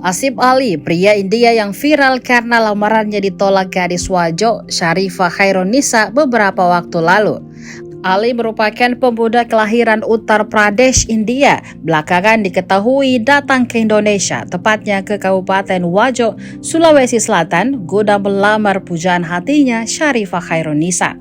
Asif Ali, pria India yang viral karena lamarannya ditolak gadis Wajo, Sharifah Khairunisa beberapa waktu lalu. Ali merupakan pemuda kelahiran Uttar Pradesh, India. Belakangan diketahui datang ke Indonesia, tepatnya ke Kabupaten Wajo, Sulawesi Selatan, guna melamar pujaan hatinya Sharifah Khairunisa.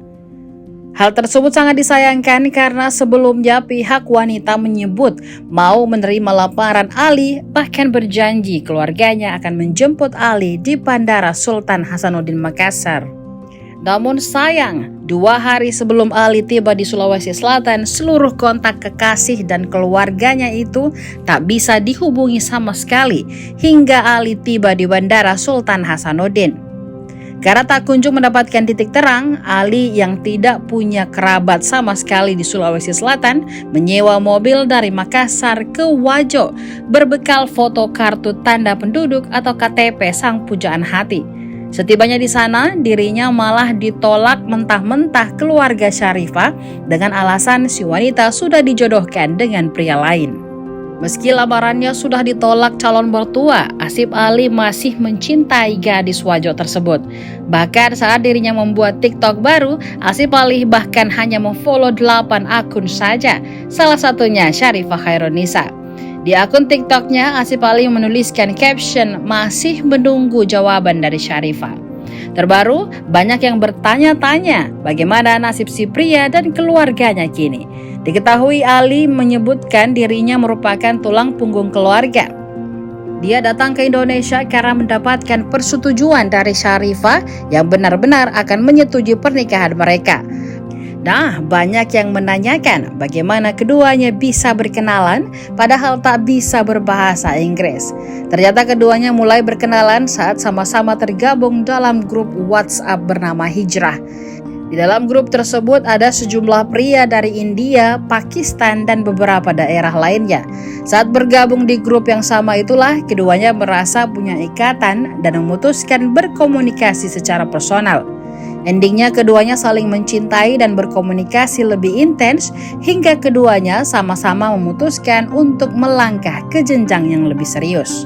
Hal tersebut sangat disayangkan karena sebelumnya pihak wanita menyebut mau menerima lamaran Ali, bahkan berjanji keluarganya akan menjemput Ali di Bandara Sultan Hasanuddin Makassar. Namun sayang, 2 hari sebelum Ali tiba di Sulawesi Selatan, seluruh kontak kekasih dan keluarganya itu tak bisa dihubungi sama sekali hingga Ali tiba di Bandara Sultan Hasanuddin. Karena tak kunjung mendapatkan titik terang, Ali yang tidak punya kerabat sama sekali di Sulawesi Selatan menyewa mobil dari Makassar ke Wajo berbekal foto kartu tanda penduduk atau KTP sang pujaan hati. Setibanya di sana, dirinya malah ditolak mentah-mentah keluarga Sharifah dengan alasan si wanita sudah dijodohkan dengan pria lain. Meski lamarannya sudah ditolak calon mertua, Asif Ali masih mencintai gadis Wajo tersebut. Bahkan saat dirinya membuat TikTok baru, Asif Ali bahkan hanya memfollow 8 akun saja, salah satunya Sharifah Khairunisa. Di akun TikToknya, Asif Ali menuliskan caption, "Masih menunggu jawaban dari Sharifah." Terbaru, banyak yang bertanya-tanya bagaimana nasib si pria dan keluarganya kini. Diketahui Ali menyebutkan dirinya merupakan tulang punggung keluarga. Dia datang ke Indonesia karena mendapatkan persetujuan dari Sharifah yang benar-benar akan menyetujui pernikahan mereka. Nah, banyak yang menanyakan bagaimana keduanya bisa berkenalan padahal tak bisa berbahasa Inggris. Ternyata keduanya mulai berkenalan saat sama-sama tergabung dalam grup WhatsApp bernama Hijrah. Di dalam grup tersebut ada sejumlah pria dari India, Pakistan, dan beberapa daerah lainnya. Saat bergabung di grup yang sama itulah keduanya merasa punya ikatan dan memutuskan berkomunikasi secara personal. Endingnya keduanya saling mencintai dan berkomunikasi lebih intens hingga keduanya sama-sama memutuskan untuk melangkah ke jenjang yang lebih serius.